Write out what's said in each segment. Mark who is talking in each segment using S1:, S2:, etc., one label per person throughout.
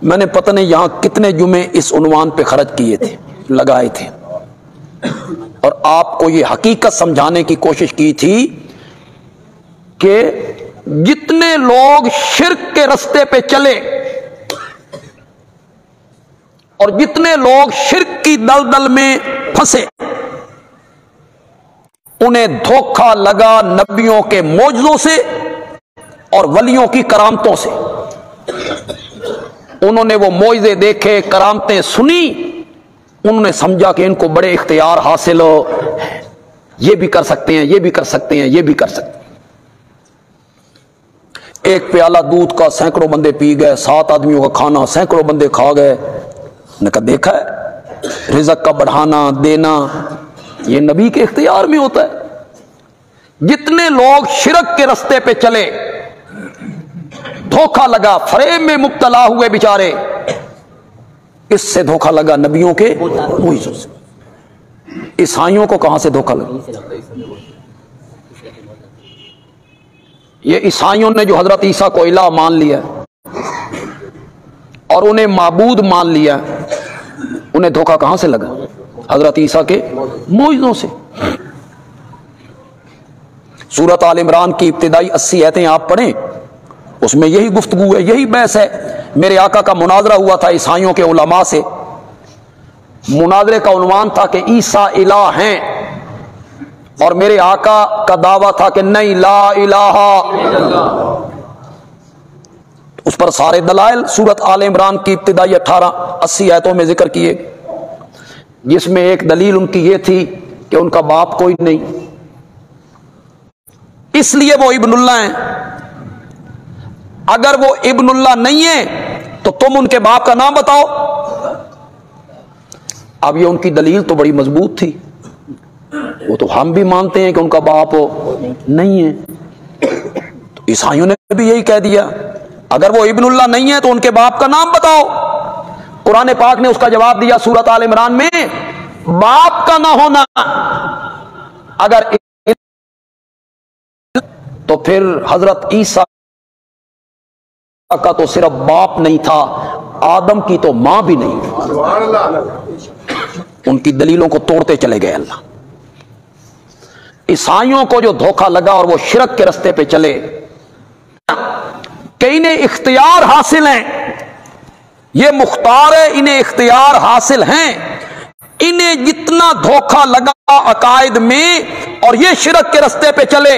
S1: میں نے پتہ نہیں یہاں کتنے جمعے اس عنوان پہ خرچ کیے تھے، لگائے تھے، اور آپ کو یہ حقیقت سمجھانے کی کوشش کی تھی کہ جتنے لوگ شرک کے رستے پہ چلے اور جتنے لوگ شرک کی دلدل میں پھنسے، انہیں دھوکہ لگا نبیوں کے معجزوں سے اور ولیوں کی کرامتوں سے۔ انہوں نے وہ معجزے دیکھے، کرامتیں سنی، انہوں نے سمجھا کہ ان کو بڑے اختیار حاصل ہو، یہ بھی کر سکتے ہیں، یہ بھی کر سکتے ہیں، یہ بھی کر سکتے ہیں۔ ایک پیالہ دودھ کا سینکڑوں بندے پی گئے، 7 آدمیوں کا کھانا سینکڑوں بندے کھا گئے۔ نے کہا دیکھا ہے رزق کا بڑھانا دینا یہ نبی کے اختیار میں ہوتا ہے۔ جتنے لوگ شرک کے رستے پہ چلے، دھوکہ لگا، فریب میں مبتلا ہوئے بیچارے، اس سے دھوکہ لگا نبیوں کے معجزوں سے۔ عیسائیوں کو کہاں سے دھوکہ لگا؟ یہ عیسائیوں نے جو حضرت عیسیٰ کو الہ مان لیا اور انہیں معبود مان لیا، انہیں دھوکہ کہاں سے لگا؟ حضرت عیسیٰ کے معجزوں سے۔ سورۃ آل عمران کی ابتدائی 80 آیتیں آپ پڑھیں، اس میں یہی گفتگو ہے، یہی بحث ہے۔ میرے آقا کا مناظرہ ہوا تھا عیسائیوں کے علماء سے، مناظرے کا عنوان تھا کہ عیسیٰ الہ ہیں، اور میرے آقا کا دعویٰ تھا کہ نہیں، لا الہ۔ اس پر سارے دلائل سورۃ آل عمران کی ابتدائی 80 آیتوں میں ذکر کیے، جس میں ایک دلیل ان کی یہ تھی کہ ان کا باپ کوئی نہیں، اس لیے وہ ابن اللہ ہیں۔ اگر وہ ابن اللہ نہیں ہے تو تم ان کے باپ کا نام بتاؤ۔ اب یہ ان کی دلیل تو بڑی مضبوط تھی، وہ تو ہم بھی مانتے ہیں کہ ان کا باپ نہیں ہے، تو عیسائیوں نے بھی یہی کہہ دیا اگر وہ ابن اللہ نہیں ہے تو ان کے باپ کا نام بتاؤ۔ قرآن پاک نے اس کا جواب دیا سورۃ آل عمران میں، باپ کا نہ ہونا اگر تو پھر حضرت عیسیٰ کا تو صرف باپ نہیں تھا، آدم کی تو ماں بھی نہیں تھی۔ ان کی دلیلوں کو توڑتے چلے گئے اللہ۔ عیسائیوں کو جو دھوکہ لگا اور وہ شرک کے رستے پہ چلے کہ انہیں اختیار حاصل ہیں، یہ مختار ہے، انہیں اختیار حاصل ہیں، انہیں جتنا دھوکہ لگا عقائد میں اور یہ شرک کے رستے پہ چلے،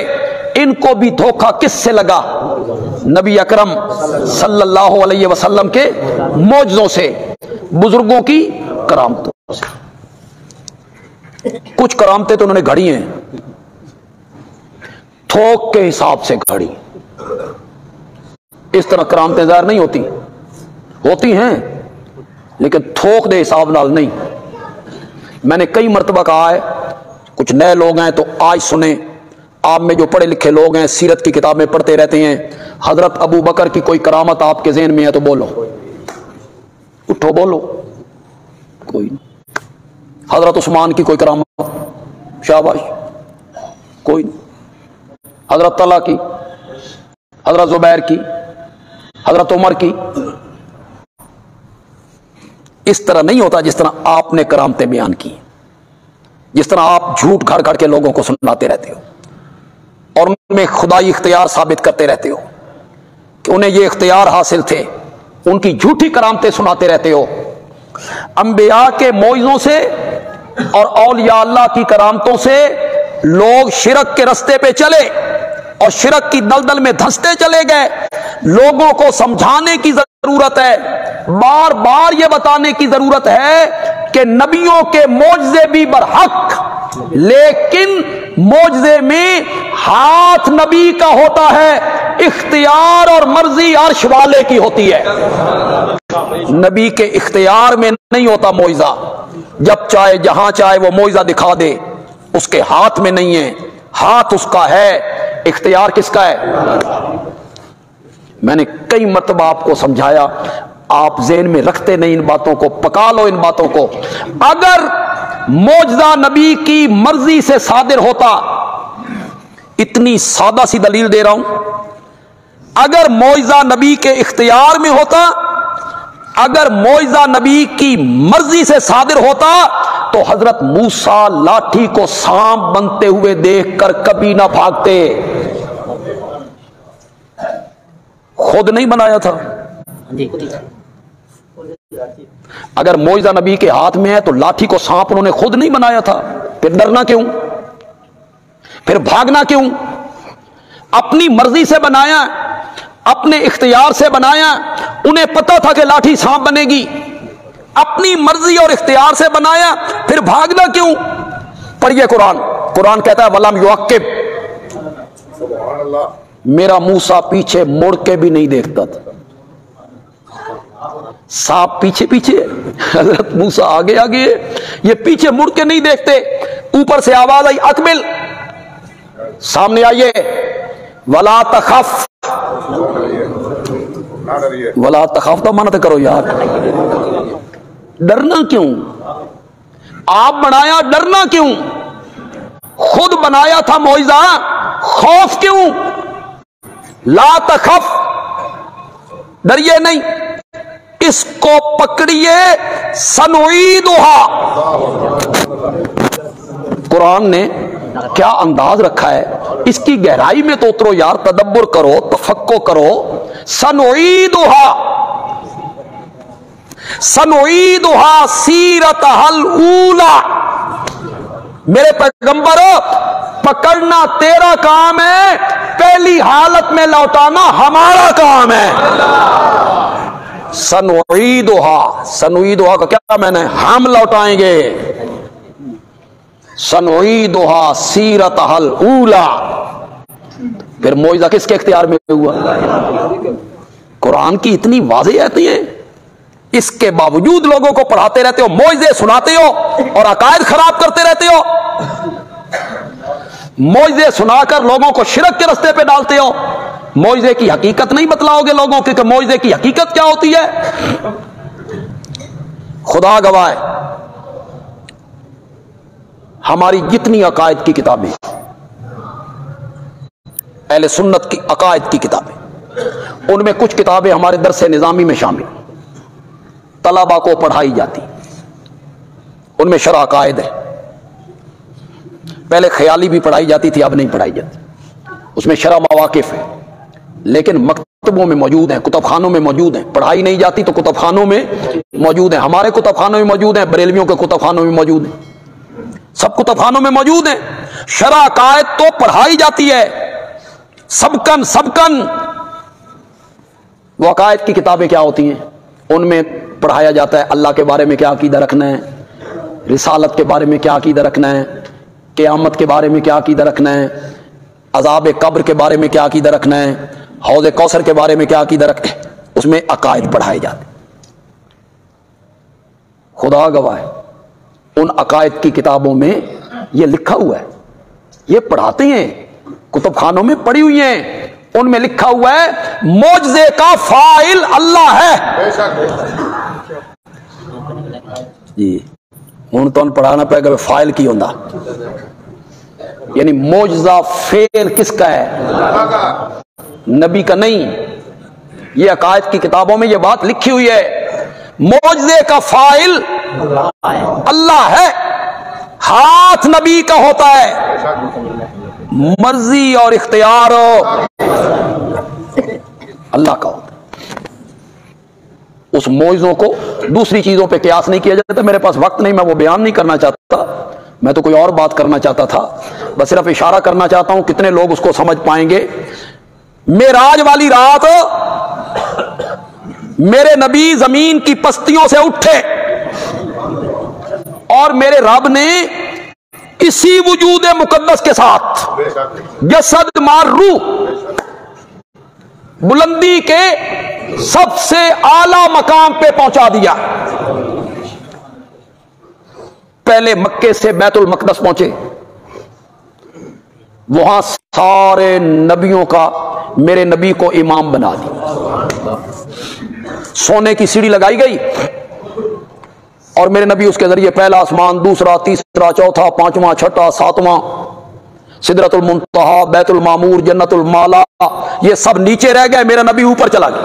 S1: ان کو بھی دھوکہ کس سے لگا؟ نبی اکرم صلی اللہ علیہ وسلم کے معجزوں سے، بزرگوں کی کرامتوں سے۔ کچھ کرامتیں تو انہوں نے گھڑی ہیں، تھوک کے حساب سے گھڑی۔ اس طرح کرامتیں ظاہر نہیں ہوتی، ہوتی ہیں لیکن تھوک دے حساب نال نہیں۔ میں نے کئی مرتبہ کہا ہے، کچھ نئے لوگ ہیں تو آج سنیں، آپ میں جو پڑھے لکھے لوگ ہیں، سیرت کی کتابیں پڑھتے رہتے ہیں، حضرت ابو بکر کی کوئی کرامت آپ کے ذہن میں ہے تو بولو، اٹھو بولو، کوئی نہیں۔ حضرت عثمان کی کوئی کرامت، شاباش، کوئی نہیں۔ حضرت طلحہ کی، حضرت زبیر کی، حضرت عمر کی۔ اس طرح نہیں ہوتا جس طرح آپ نے کرامتیں بیان کی، جس طرح آپ جھوٹ گھڑ گھڑ کے لوگوں کو سناتے رہتے ہو اور ان میں خدائی اختیار ثابت کرتے رہتے ہو کہ انہیں یہ اختیار حاصل تھے، ان کی جھوٹی کرامتیں سناتے رہتے ہو۔ انبیاء کے معجزوں سے اور اولیاء اللہ کی کرامتوں سے لوگ شرک کے رستے پہ چلے اور شرک کی دلدل میں دھنستے چلے گئے۔ لوگوں کو سمجھانے کی ضرورت ہے، بار بار یہ بتانے کی ضرورت ہے کہ نبیوں کے معجزے بھی برحق، لیکن معجزے میں ہاتھ نبی کا ہوتا ہے، اختیار اور مرضی عرش والے کی ہوتی ہے۔ نبی کے اختیار میں نہیں ہوتا معجزہ، جب چاہے جہاں چاہے وہ معجزہ دکھا دے، اس کے ہاتھ میں نہیں ہے، ہاتھ اس کا ہے، اختیار کس کا ہے؟ میں نے کئی مرتبہ آپ کو سمجھایا، آپ ذہن میں رکھتے نہیں ان باتوں کو، پکا لو ان باتوں کو۔ اگر معجزہ نبی کی مرضی سے صادر ہوتا، اتنی سادہ سی دلیل دے رہا ہوں، اگر معجزہ نبی کے اختیار میں ہوتا اگر معجزہ نبی کی مرضی سے صادر ہوتا تو حضرت موسیٰ لاٹھی کو سانپ بنتے ہوئے دیکھ کر کبھی نہ بھاگتے. خود نہیں بنایا تھا. اگر معجزہ نبی کے ہاتھ میں ہے تو لاٹھی کو سانپ انہوں نے خود نہیں بنایا تھا. پھر ڈرنا کیوں؟ پھر بھاگنا کیوں؟ اپنی مرضی سے بنایا, اپنے اختیار سے بنایا. انہیں پتا تھا کہ لاٹھی سانپ بنے گی, اپنی مرضی اور اختیار سے بنایا, پھر بھاگنا کیوں؟ پڑھیے قرآن کہتا ہے وَلَمْ يُعَقِّبْ, میرا موسیٰ پیچھے مڑ کے بھی نہیں دیکھتا تھا. سانپ پیچھے پیچھے, حضرت موسیٰ آگے آگے, یہ پیچھے مڑ کے نہیں دیکھتے. اوپر سے آواز آئی اقبل, سامنے آئیے. وَلَا تَخَفْ, وَلَا تَخَفْ تو منت کرو یار. ڈرنا کیوں؟ آپ بنایا, ڈرنا کیوں؟ خود بنایا تھا معجزہ, خوف کیوں؟ لا تخف, ڈریے نہیں, اس کو پکڑیے. سنعیدھا, قرآن نے کیا انداز رکھا ہے, اس کی گہرائی میں تو اترو یار, تدبر کرو, تفکر کرو. سنعیدھا, سنعیدھا سیرتھا الاولی, میرے پیغمبر پکڑنا تیرا کام ہے, پہلی حالت میں لوٹانا ہمارا کام ہے. سنعیدھا, سنعیدھا کا کیا میں نے, ہم لوٹائیں گے. سنعیدھا سیرتھا الاولی. پھر معجزہ کس کے اختیار میں ہوا؟ قرآن کی اتنی واضح آیتیں ہیں, اس کے باوجود لوگوں کو پڑھاتے رہتے ہو, معجزے سناتے ہو اور عقائد خراب کرتے رہتے ہو. معجزے سنا کر لوگوں کو شرک کے رستے پہ ڈالتے ہو. معجزے کی حقیقت نہیں بتلاؤ گے لوگوں کی کہ معجزے کی حقیقت کیا ہوتی ہے. خدا گواہ ہے, ہماری جتنی عقائد کی کتابیں, اہل سنت کی عقائد کی کتابیں, ان میں کچھ کتابیں ہمارے درس نظامی میں شامل, طلباء کو پڑھائی جاتی. ان میں شرح عقائد ہے. پہلے خیالی بھی پڑھائی جاتی تھی, اب نہیں پڑھائی جاتی. اس میں شرح مواقف ہے, لیکن مکتبوں میں موجود ہیں, کتب خانوں میں موجود ہیں. پڑھائی نہیں جاتی تو کتب خانوں میں موجود ہیں. ہمارے کتب خانوں میں موجود ہیں, بریلویوں کے کتب خانوں میں موجود ہیں, سب کتب خانوں میں موجود ہیں. شرح عقائد تو پڑھائی جاتی ہے سبکن سبکن. وہ عقائد کی کتابیں کیا ہوتی ہیں؟ ان میں پڑھایا جاتا ہے اللہ کے بارے میں کیا عقیدہ رکھنا ہے, رسالت کے بارے میں کیا عقیدہ رکھنا ہے, قیامت کے بارے میں کیا عقیدہ رکھنا ہے, عذاب قبر کے بارے میں کیا عقیدہ رکھنا ہے, حوض کوثر کے بارے میں کیا عقیدہ رکھنا ہے. اس میں عقائد پڑھائے جاتے. خدا گواہ ہے, ان عقائد کی کتابوں میں یہ لکھا ہوا ہے, یہ پڑھاتے ہیں, کتب خانوں میں پڑھی ہوئی ہیں. ان میں لکھا ہوا ہے معجزے کا فاعل اللہ ہے. جی ہوں تو پڑھانا پڑے گا فاعل کی ہوتا, یعنی معجزہ فعل کس کا ہے؟ نبی کا نہیں. یہ عقائد کی کتابوں میں یہ بات لکھی ہوئی ہے, معجزے کا فاعل اللہ ہے, ہاتھ نبی کا ہوتا ہے, مرضی اور اختیار اللہ کا ہوتا ہے. اس معجزوں کو دوسری چیزوں پہ قیاس نہیں کیا جاتا. میرے پاس وقت نہیں, میں وہ بیان نہیں کرنا چاہتا, میں تو کوئی اور بات کرنا چاہتا تھا. بس صرف اشارہ کرنا چاہتا ہوں, کتنے لوگ اس کو سمجھ پائیں گے. معراج والی رات میرے نبی زمین کی پستیوں سے اٹھے اور میرے رب نے اسی وجود مقدس کے ساتھ جسد مار روح بلندی کے سب سے اعلی مقام پہ پہنچا دیا. پہلے مکے سے بیت المقدس پہنچے, وہاں سارے نبیوں کا میرے نبی کو امام بنا دیا. سونے کی سیڑھی لگائی گئی اور میرے نبی اس کے ذریعے پہلا آسمان, دوسرا, تیسرا, چوتھا, پانچواں, چھٹا, ساتواں, سدرۃ المنتہا, بیت المعمور, جنت المالا, یہ سب نیچے رہ گئے, میرا نبی اوپر چلا گیا.